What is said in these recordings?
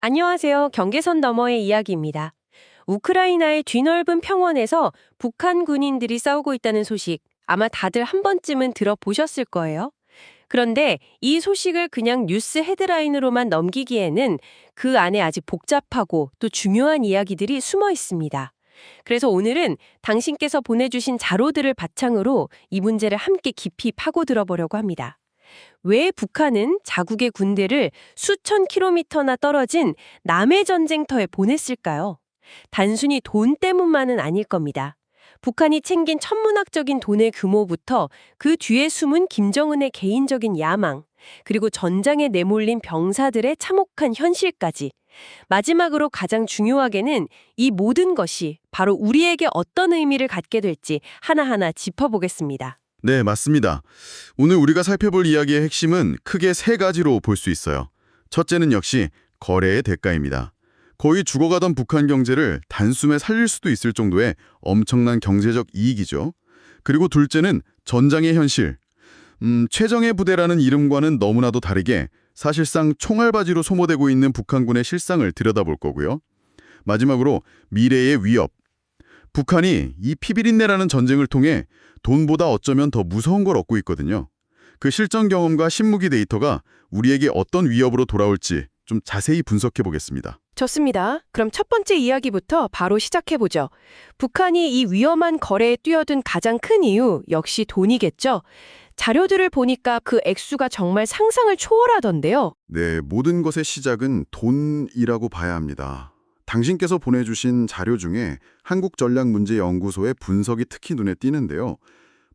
안녕하세요. 경계선 너머의 이야기입니다. 우크라이나의 뒤넓은 평원에서 북한 군인들이 싸우고 있다는 소식 아마 다들 한 번쯤은 들어보셨을 거예요. 그런데 이 소식을 그냥 뉴스 헤드라인으로만 넘기기에는 그 안에 아직 복잡하고 또 중요한 이야기들이 숨어 있습니다. 그래서 오늘은 당신께서 보내주신 자료들을 바탕으로 이 문제를 함께 깊이 파고들어 보려고 합니다. 왜 북한은 자국의 군대를 수천 킬로미터나 떨어진 남의 전쟁터에 보냈을까요? 단순히 돈 때문만은 아닐 겁니다. 북한이 챙긴 천문학적인 돈의 규모부터 그 뒤에 숨은 김정은의 개인적인 야망, 그리고 전장에 내몰린 병사들의 참혹한 현실까지. 마지막으로 가장 중요하게는 이 모든 것이 바로 우리에게 어떤 의미를 갖게 될지 하나하나 짚어보겠습니다. 네, 맞습니다. 오늘 우리가 살펴볼 이야기의 핵심은 크게 세 가지로 볼 수 있어요. 첫째는 역시 거래의 대가입니다. 거의 죽어가던 북한 경제를 단숨에 살릴 수도 있을 정도의 엄청난 경제적 이익이죠. 그리고 둘째는 전장의 현실. 최정예 부대라는 이름과는 너무나도 다르게 사실상 총알바지로 소모되고 있는 북한군의 실상을 들여다볼 거고요. 마지막으로 미래의 위협. 북한이 이 피비린내라는 전쟁을 통해 돈보다 어쩌면 더 무서운 걸 얻고 있거든요. 그 실전 경험과 신무기 데이터가 우리에게 어떤 위협으로 돌아올지 좀 자세히 분석해 보겠습니다. 좋습니다. 그럼 첫 번째 이야기부터 바로 시작해보죠. 북한이 이 위험한 거래에 뛰어든 가장 큰 이유 역시 돈이겠죠. 자료들을 보니까 그 액수가 정말 상상을 초월하던데요. 네, 모든 것의 시작은 돈이라고 봐야 합니다. 당신께서 보내주신 자료 중에 한국전략문제연구소의 분석이 특히 눈에 띄는데요.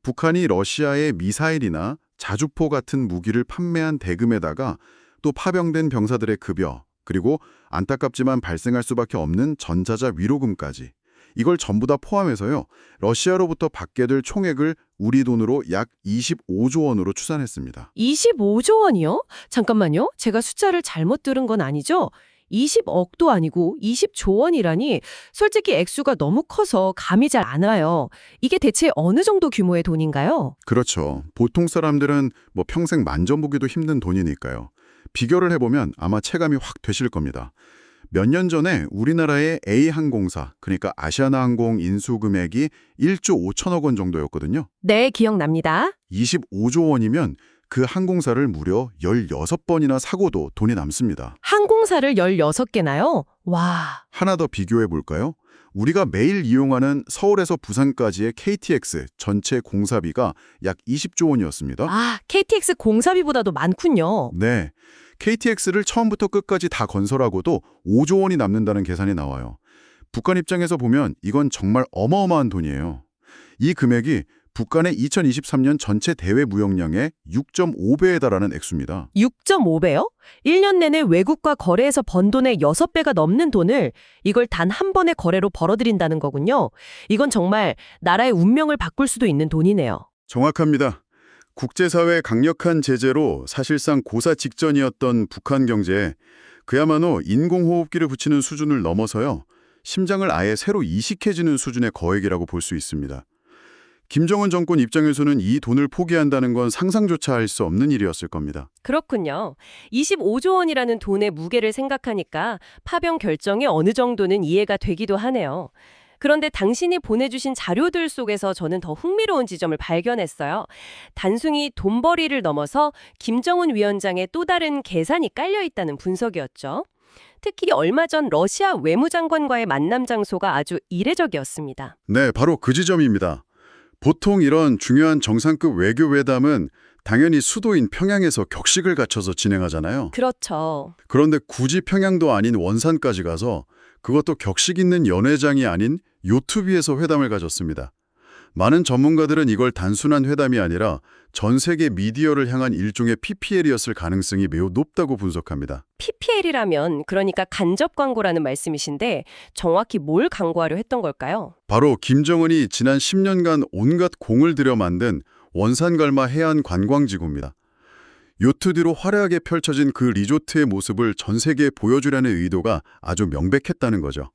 북한이 러시아에 미사일이나 자주포 같은 무기를 판매한 대금에다가 또 파병된 병사들의 급여, 그리고 안타깝지만 발생할 수밖에 없는 전자자 위로금까지. 이걸 전부 다 포함해서요. 러시아로부터 받게 될 총액을 우리 돈으로 약 25조 원으로 추산했습니다. 25조 원이요? 잠깐만요. 제가 숫자를 잘못 들은 건 아니죠? 20억도 아니고 20조 원이라니 솔직히 액수가 너무 커서 감이 잘 안 와요. 이게 대체 어느 정도 규모의 돈인가요? 그렇죠. 보통 사람들은 뭐 평생 만져보기도 힘든 돈이니까요. 비교를 해보면 아마 체감이 확 되실 겁니다. 몇 년 전에 우리나라의 A항공사, 그러니까 아시아나항공 인수 금액이 1조 5천억 원 정도였거든요. 네, 기억납니다. 25조 원이면 그 항공사를 무려 16번이나 사고도 돈이 남습니다. 항공사를 16개나요? 와. 하나 더 비교해 볼까요? 우리가 매일 이용하는 서울에서 부산까지의 KTX 전체 공사비가 약 20조 원이었습니다. 아, KTX 공사비보다도 많군요. 네, KTX를 처음부터 끝까지 다 건설하고도 5조 원이 남는다는 계산이 나와요. 북한 입장에서 보면 이건 정말 어마어마한 돈이에요. 이 금액이 북한의 2023년 전체 대외 무역량의 6.5배에 달하는 액수입니다. 6.5배요? 1년 내내 외국과 거래해서 번 돈의 6배가 넘는 돈을 이걸 단 한 번의 거래로 벌어들인다는 거군요. 이건 정말 나라의 운명을 바꿀 수도 있는 돈이네요. 정확합니다. 국제사회의 강력한 제재로 사실상 고사 직전이었던 북한 경제에 그야말로 인공호흡기를 붙이는 수준을 넘어서요. 심장을 아예 새로 이식해주는 수준의 거액이라고 볼 수 있습니다. 김정은 정권 입장에서는 이 돈을 포기한다는 건 상상조차 할 수 없는 일이었을 겁니다. 그렇군요. 25조 원이라는 돈의 무게를 생각하니까 파병 결정이 어느 정도는 이해가 되기도 하네요. 그런데 당신이 보내주신 자료들 속에서 저는 더 흥미로운 지점을 발견했어요. 단순히 돈벌이를 넘어서 김정은 위원장의 또 다른 계산이 깔려있다는 분석이었죠. 특히 얼마 전 러시아 외무장관과의 만남 장소가 아주 이례적이었습니다. 네, 바로 그 지점입니다. 보통 이런 중요한 정상급 외교 회담은 당연히 수도인 평양에서 격식을 갖춰서 진행하잖아요. 그렇죠. 그런데 굳이 평양도 아닌 원산까지 가서 그것도 격식 있는 연회장이 아닌 요트비에서 회담을 가졌습니다. 많은 전문가들은 이걸 단순한 회담이 아니라 전 세계 미디어를 향한 일종의 PPL이었을 가능성이 매우 높다고 분석합니다. PPL이라면 그러니까 간접 광고라는 말씀이신데 정확히 뭘 광고하려 했던 걸까요? 바로 김정은이 지난 10년간 온갖 공을 들여 만든 원산갈마 해안 관광지구입니다. 요트 뒤로 화려하게 펼쳐진 그 리조트의 모습을 전 세계에 보여주려는 의도가 아주 명백했다는 거죠.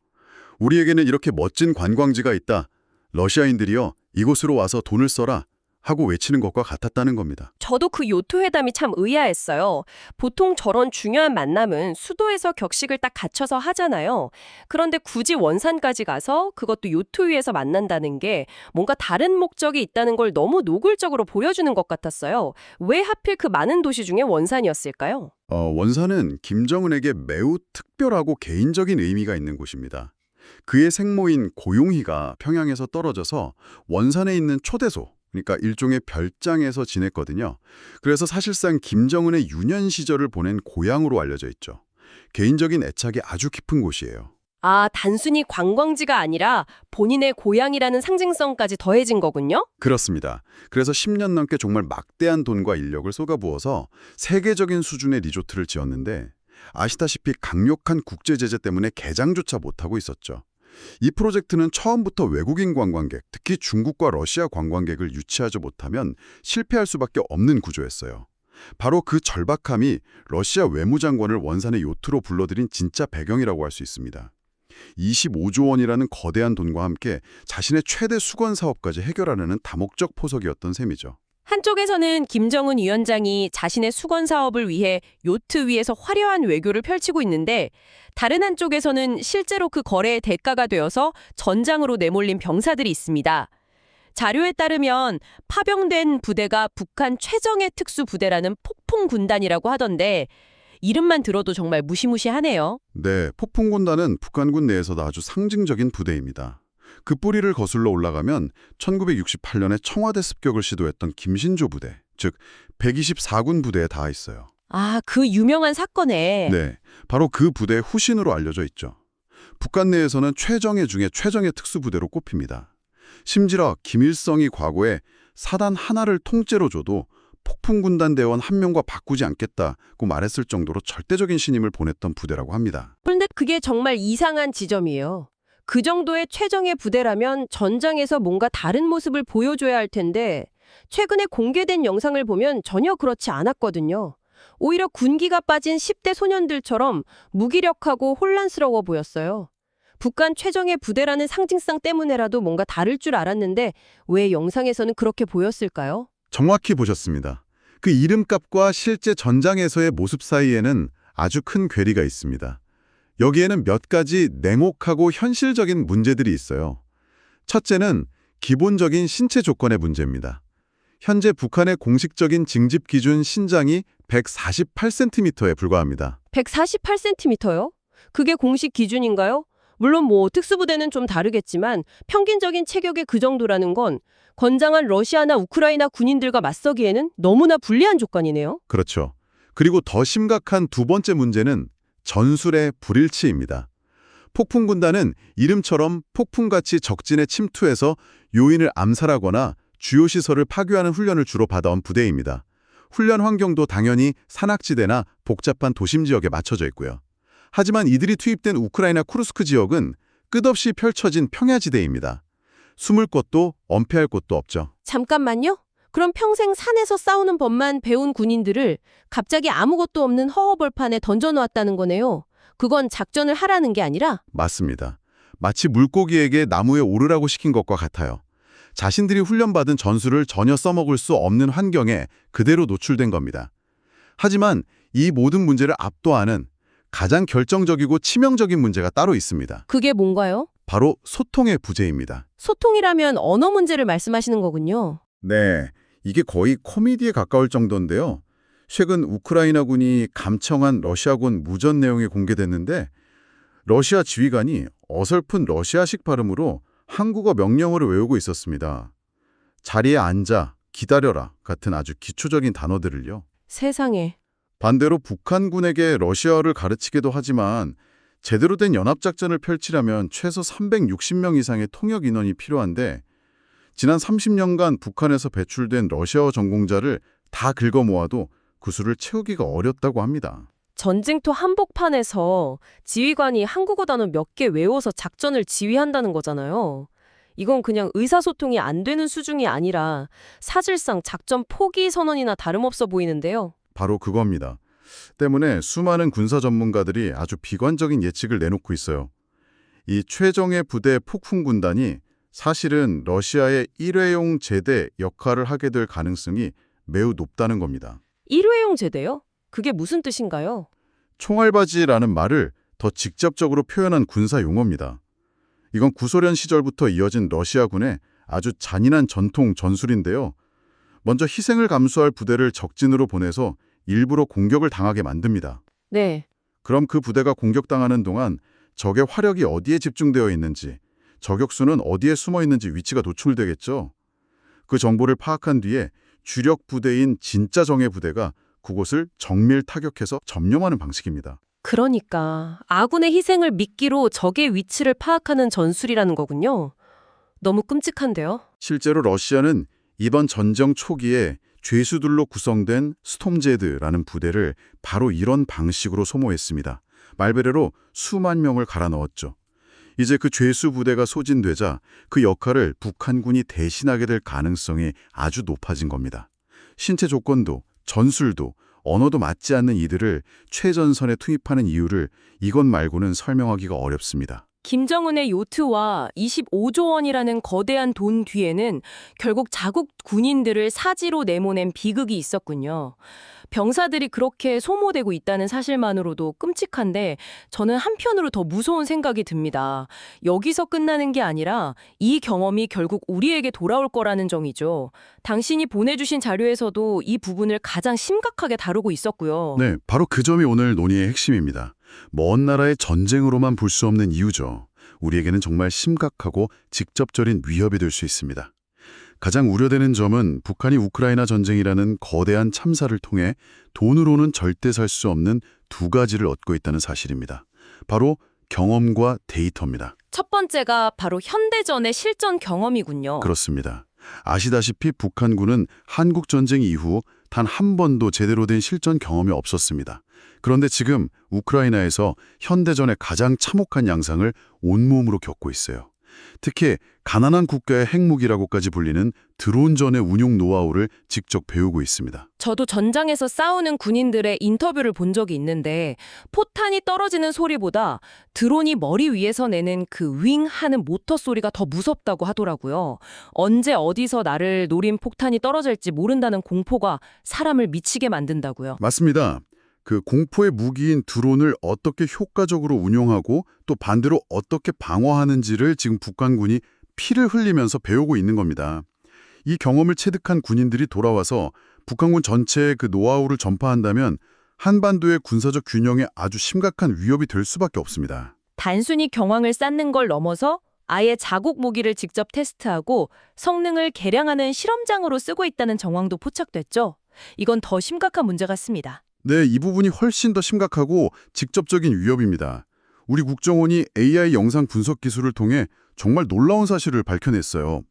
우리에게는 이렇게 멋진 관광지가 있다. 러시아인들이요, 이곳으로 와서 돈을 써라. 하고 외치는 것과 같았다는 겁니다. 저도 그 요토 회담이 참 의아했어요. 보통 저런 중요한 만남은 수도에서 격식을 딱 갖춰서 하잖아요. 그런데 굳이 원산까지 가서 그것도 요토 위에서 만난다는 게 뭔가 다른 목적이 있다는 걸 너무 노골적으로 보여주는 것 같았어요. 왜 하필 그 많은 도시 중에 원산이었을까요? 원산은 김정은에게 매우 특별하고 개인적인 의미가 있는 곳입니다. 그의 생모인 고용희가 평양에서 떨어져서 원산에 있는 초대소, 그러니까 일종의 별장에서 지냈거든요. 그래서 사실상 김정은의 유년 시절을 보낸 고향으로 알려져 있죠. 개인적인 애착이 아주 깊은 곳이에요. 아, 단순히 관광지가 아니라 본인의 고향이라는 상징성까지 더해진 거군요? 그렇습니다. 그래서 10년 넘게 정말 막대한 돈과 인력을 쏟아부어서 세계적인 수준의 리조트를 지었는데 아시다시피 강력한 국제 제재 때문에 개장조차 못하고 있었죠. 이 프로젝트는 처음부터 외국인 관광객, 특히 중국과 러시아 관광객을 유치하지 못하면 실패할 수밖에 없는 구조였어요. 바로 그 절박함이 러시아 외무장관을 원산의 요트로 불러들인 진짜 배경이라고 할 수 있습니다. 25조 원이라는 거대한 돈과 함께 자신의 최대 수건 사업까지 해결하려는 다목적 포석이었던 셈이죠. 한쪽에서는 김정은 위원장이 자신의 수건 사업을 위해 요트 위에서 화려한 외교를 펼치고 있는데 다른 한쪽에서는 실제로 그 거래의 대가가 되어서 전장으로 내몰린 병사들이 있습니다. 자료에 따르면 파병된 부대가 북한 최정예 특수부대라는 폭풍군단이라고 하던데 이름만 들어도 정말 무시무시하네요. 네, 폭풍군단은 북한군 내에서도 아주 상징적인 부대입니다. 그 뿌리를 거슬러 올라가면 1968년에 청와대 습격을 시도했던 김신조 부대, 즉 124군 부대에 닿아 있어요. 아, 그 유명한 사건에. 네, 바로 그 부대의 후신으로 알려져 있죠. 북한 내에서는 최정예 중에 최정예 특수부대로 꼽힙니다. 심지어 김일성이 과거에 사단 하나를 통째로 줘도 폭풍군단 대원 한 명과 바꾸지 않겠다고 말했을 정도로 절대적인 신임을 보냈던 부대라고 합니다. 그런데 그게 정말 이상한 지점이에요. 그 정도의 최정예 부대라면 전장에서 뭔가 다른 모습을 보여줘야 할 텐데 최근에 공개된 영상을 보면 전혀 그렇지 않았거든요. 오히려 군기가 빠진 10대 소년들처럼 무기력하고 혼란스러워 보였어요. 북한 최정예 부대라는 상징성 때문에라도 뭔가 다를 줄 알았는데 왜 영상에서는 그렇게 보였을까요? 정확히 보셨습니다. 그 이름값과 실제 전장에서의 모습 사이에는 아주 큰 괴리가 있습니다. 여기에는 몇 가지 냉혹하고 현실적인 문제들이 있어요. 첫째는 기본적인 신체 조건의 문제입니다. 현재 북한의 공식적인 징집 기준 신장이 148cm에 불과합니다. 148cm요? 그게 공식 기준인가요? 물론 특수부대는 좀 다르겠지만 평균적인 체격의 그 정도라는 건 건장한 러시아나 우크라이나 군인들과 맞서기에는 너무나 불리한 조건이네요. 그렇죠. 그리고 더 심각한 두 번째 문제는 전술의 불일치입니다. 폭풍군단은 이름처럼 폭풍같이 적진에 침투해서 요인을 암살하거나 주요 시설을 파괴하는 훈련을 주로 받아온 부대입니다. 훈련 환경도 당연히 산악지대나 복잡한 도심 지역에 맞춰져 있고요. 하지만 이들이 투입된 우크라이나 쿠르스크 지역은 끝없이 펼쳐진 평야지대입니다. 숨을 곳도 엄폐할 곳도 없죠. 잠깐만요. 그럼 평생 산에서 싸우는 법만 배운 군인들을 갑자기 아무것도 없는 허허벌판에 던져놓았다는 거네요. 그건 작전을 하라는 게 아니라? 맞습니다. 마치 물고기에게 나무에 오르라고 시킨 것과 같아요. 자신들이 훈련받은 전술을 전혀 써먹을 수 없는 환경에 그대로 노출된 겁니다. 하지만 이 모든 문제를 압도하는 가장 결정적이고 치명적인 문제가 따로 있습니다. 그게 뭔가요? 바로 소통의 부재입니다. 소통이라면 언어 문제를 말씀하시는 거군요. 네, 이게 거의 코미디에 가까울 정도인데요. 최근 우크라이나군이 감청한 러시아군 무전 내용이 공개됐는데 러시아 지휘관이 어설픈 러시아식 발음으로 한국어 명령어를 외우고 있었습니다. 자리에 앉아, 기다려라 같은 아주 기초적인 단어들을요. 세상에. 반대로 북한군에게 러시아어를 가르치기도 하지만 제대로 된 연합작전을 펼치려면 최소 360명 이상의 통역 인원이 필요한데 지난 30년간 북한에서 배출된 러시아어 전공자를 다 긁어 모아도 그 수를 채우기가 어렵다고 합니다. 전쟁터 한복판에서 지휘관이 한국어 단어 몇 개 외워서 작전을 지휘한다는 거잖아요. 이건 그냥 의사소통이 안 되는 수준이 아니라 사실상 작전 포기 선언이나 다름없어 보이는데요. 바로 그겁니다. 때문에 수많은 군사 전문가들이 아주 비관적인 예측을 내놓고 있어요. 이 최정예 부대 폭풍군단이 사실은 러시아의 일회용 제대 역할을 하게 될 가능성이 매우 높다는 겁니다. 일회용 제대요? 그게 무슨 뜻인가요? 총알바지라는 말을 더 직접적으로 표현한 군사 용어입니다. 이건 구소련 시절부터 이어진 러시아군의 아주 잔인한 전통 전술인데요. 먼저 희생을 감수할 부대를 적진으로 보내서 일부러 공격을 당하게 만듭니다. 네. 그럼 그 부대가 공격당하는 동안 적의 화력이 어디에 집중되어 있는지, 저격수는 어디에 숨어 있는지 위치가 노출되겠죠. 그 정보를 파악한 뒤에 주력 부대인 진짜 정예 부대가 그곳을 정밀 타격해서 점령하는 방식입니다. 그러니까 아군의 희생을 미끼로 적의 위치를 파악하는 전술이라는 거군요. 너무 끔찍한데요? 실제로 러시아는 이번 전쟁 초기에 죄수들로 구성된 스톰제드라는 부대를 바로 이런 방식으로 소모했습니다. 말베레로 수만 명을 갈아 넣었죠. 이제 그 죄수 부대가 소진되자 그 역할을 북한군이 대신하게 될 가능성이 아주 높아진 겁니다. 신체 조건도 전술도 언어도 맞지 않는 이들을 최전선에 투입하는 이유를 이것 말고는 설명하기가 어렵습니다. 김정은의 요트와 25조 원이라는 거대한 돈 뒤에는 결국 자국 군인들을 사지로 내모낸 비극이 있었군요. 병사들이 그렇게 소모되고 있다는 사실만으로도 끔찍한데 저는 한편으로 더 무서운 생각이 듭니다. 여기서 끝나는 게 아니라 이 경험이 결국 우리에게 돌아올 거라는 점이죠. 당신이 보내주신 자료에서도 이 부분을 가장 심각하게 다루고 있었고요. 네, 바로 그 점이 오늘 논의의 핵심입니다. 먼 나라의 전쟁으로만 볼 수 없는 이유죠. 우리에게는 정말 심각하고 직접적인 위협이 될 수 있습니다. 가장 우려되는 점은 북한이 우크라이나 전쟁이라는 거대한 참사를 통해 돈으로는 절대 살 수 없는 두 가지를 얻고 있다는 사실입니다. 바로 경험과 데이터입니다. 첫 번째가 바로 현대전의 실전 경험이군요. 그렇습니다. 아시다시피 북한군은 한국전쟁 이후 단 한 번도 제대로 된 실전 경험이 없었습니다. 그런데 지금 우크라이나에서 현대전의 가장 참혹한 양상을 온몸으로 겪고 있어요. 특히 가난한 국가의 핵무기라고까지 불리는 드론전의 운용 노하우를 직접 배우고 있습니다. 저도 전장에서 싸우는 군인들의 인터뷰를 본 적이 있는데 포탄이 떨어지는 소리보다 드론이 머리 위에서 내는 그 윙 하는 모터 소리가 더 무섭다고 하더라고요. 언제 어디서 나를 노린 폭탄이 떨어질지 모른다는 공포가 사람을 미치게 만든다고요. 맞습니다. 그 공포의 무기인 드론을 어떻게 효과적으로 운용하고 또 반대로 어떻게 방어하는지를 지금 북한군이 피를 흘리면서 배우고 있는 겁니다. 이 경험을 체득한 군인들이 돌아와서 북한군 전체의 그 노하우를 전파한다면 한반도의 군사적 균형에 아주 심각한 위협이 될 수밖에 없습니다. 단순히 경황을 쌓는 걸 넘어서 아예 자국 무기를 직접 테스트하고 성능을 개량하는 실험장으로 쓰고 있다는 정황도 포착됐죠. 이건 더 심각한 문제 같습니다. 네, 이 부분이 훨씬 더 심각하고 직접적인 위협입니다. 우리 국정원이 AI 영상 분석 기술을 통해 정말 놀라운 사실을 밝혀냈어요.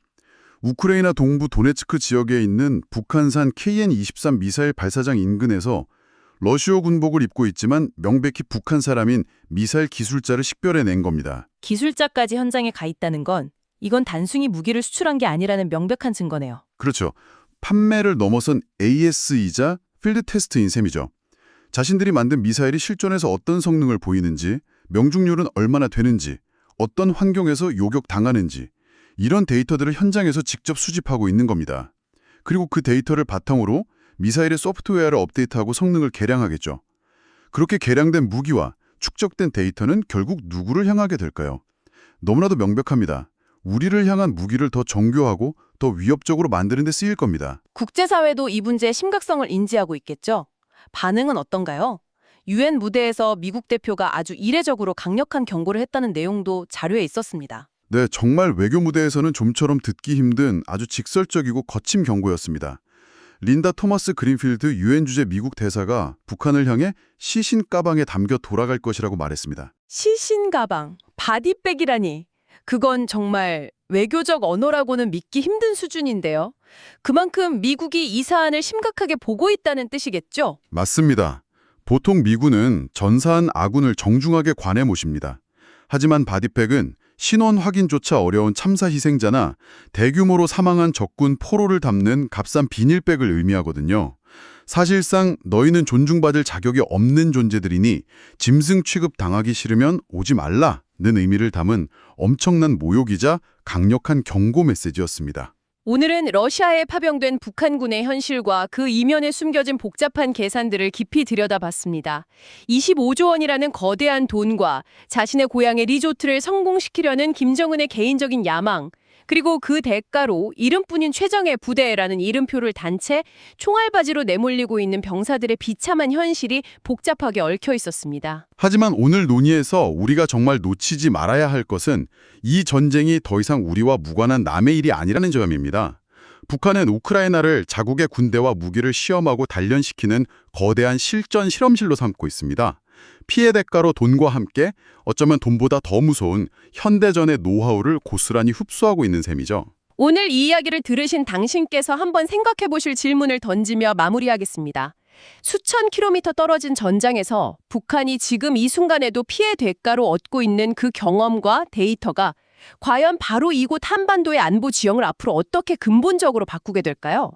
우크라이나 동부 도네츠크 지역에 있는 북한산 KN-23 미사일 발사장 인근에서 러시아 군복을 입고 있지만 명백히 북한 사람인 미사일 기술자를 식별해낸 겁니다. 기술자까지 현장에 가 있다는 건 이건 단순히 무기를 수출한 게 아니라는 명백한 증거네요. 그렇죠. 판매를 넘어선 AS이자 필드 테스트인 셈이죠. 자신들이 만든 미사일이 실전에서 어떤 성능을 보이는지, 명중률은 얼마나 되는지, 어떤 환경에서 요격당하는지 이런 데이터들을 현장에서 직접 수집하고 있는 겁니다. 그리고 그 데이터를 바탕으로 미사일의 소프트웨어를 업데이트하고 성능을 개량하겠죠. 그렇게 개량된 무기와 축적된 데이터는 결국 누구를 향하게 될까요? 너무나도 명백합니다. 우리를 향한 무기를 더 정교하고 더 위협적으로 만드는 데 쓰일 겁니다. 국제사회도 이 문제의 심각성을 인지하고 있겠죠? 반응은 어떤가요? 유엔 무대에서 미국 대표가 아주 이례적으로 강력한 경고를 했다는 내용도 자료에 있었습니다. 네, 정말 외교 무대에서는 좀처럼 듣기 힘든 아주 직설적이고 거친 경고였습니다. 린다 토마스 그린필드 유엔 주재 미국 대사가 북한을 향해 시신 가방에 담겨 돌아갈 것이라고 말했습니다. 시신 가방, 바디백이라니. 그건 정말 외교적 언어라고는 믿기 힘든 수준인데요. 그만큼 미국이 이 사안을 심각하게 보고 있다는 뜻이겠죠? 맞습니다. 보통 미군은 전사한 아군을 정중하게 관해 모십니다. 하지만 바디팩은 신원 확인조차 어려운 참사 희생자나 대규모로 사망한 적군 포로를 담는 값싼 비닐백을 의미하거든요. 사실상 너희는 존중받을 자격이 없는 존재들이니 짐승 취급 당하기 싫으면 오지 말라는 의미를 담은 엄청난 모욕이자 강력한 경고 메시지였습니다. 오늘은 러시아에 파병된 북한군의 현실과 그 이면에 숨겨진 복잡한 계산들을 깊이 들여다봤습니다. 25조 원이라는 거대한 돈과 자신의 고향의 리조트를 성공시키려는 김정은의 개인적인 야망, 그리고 그 대가로 이름뿐인 최정예 부대라는 이름표를 단 채 총알바지로 내몰리고 있는 병사들의 비참한 현실이 복잡하게 얽혀 있었습니다. 하지만 오늘 논의에서 우리가 정말 놓치지 말아야 할 것은 이 전쟁이 더 이상 우리와 무관한 남의 일이 아니라는 점입니다. 북한은 우크라이나를 자국의 군대와 무기를 시험하고 단련시키는 거대한 실전 실험실로 삼고 있습니다. 피해 대가로 돈과 함께 어쩌면 돈보다 더 무서운 현대전의 노하우를 고스란히 흡수하고 있는 셈이죠. 오늘 이 이야기를 들으신 당신께서 한번 생각해 보실 질문을 던지며 마무리하겠습니다. 수천 킬로미터 떨어진 전장에서 북한이 지금 이 순간에도 피해 대가로 얻고 있는 그 경험과 데이터가 과연 바로 이곳 한반도의 안보 지형을 앞으로 어떻게 근본적으로 바꾸게 될까요?